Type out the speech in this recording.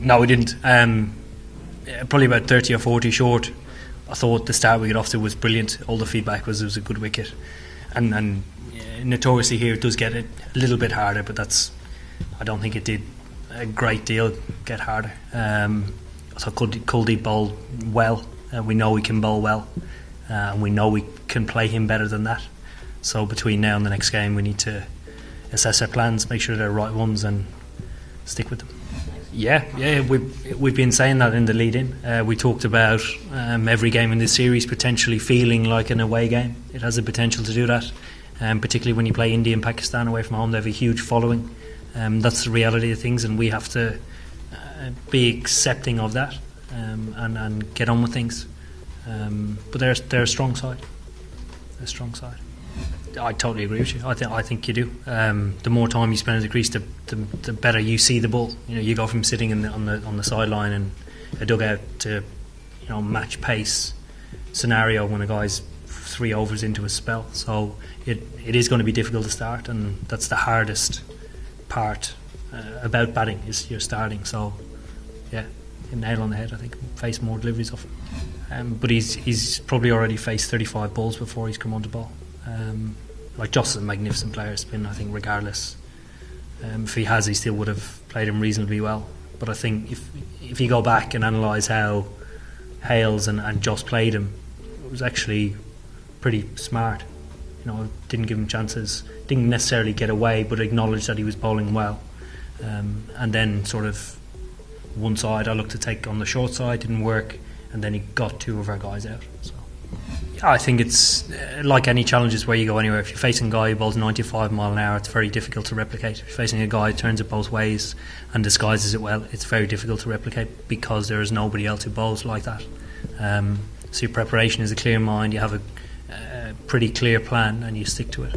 No, we didn't. Probably about 30 or 40 short. I thought the start we got off to was brilliant. All the feedback was it was a good wicket, and notoriously here it does get a little bit harder, but I don't think it did a great deal get harder. I thought Kuldeep bowled well. We know we can bowl well, and we know we can play him better than that. So between now and the next game, we need to assess our plans, make sure they're the right ones, and stick with them. Yeah, we've been saying that in the lead-in. We talked about every game in this series potentially feeling like an away game. It has the potential to do that, particularly when you play India and Pakistan away from home. They have a huge following. That's the reality of things, and we have to be accepting of that and get on with things. But they're a strong side. They're a strong side. I totally agree with you. I think you do. The more time you spend at the crease, the better you see the ball. You go from sitting on the sideline and a dugout to match pace scenario when a guy's 3 overs into a spell. So it is going to be difficult to start, and that's the hardest part about batting is you're starting. So yeah, nail on the head. I think face more deliveries of him. But he's probably already faced 35 balls before he's come on to bowl. Like Joss is a magnificent player, spin, I think, regardless. If he has, he still would have played him reasonably well. But I think if you go back and analyse how Hales and Joss played him, it was actually pretty smart. Didn't give him chances, didn't necessarily get away, but acknowledged that he was bowling well. And then sort of one side I looked to take on the short side, didn't work, and then he got 2 of our guys out. So I think it's like any challenges where you go anywhere. If you're facing a guy who bowls 95 mile an hour, it's very difficult to replicate. If you're facing a guy who turns it both ways and disguises it well, it's very difficult to replicate because there is nobody else who bowls like that. So your preparation is a clear mind, you have a pretty clear plan, and you stick to it.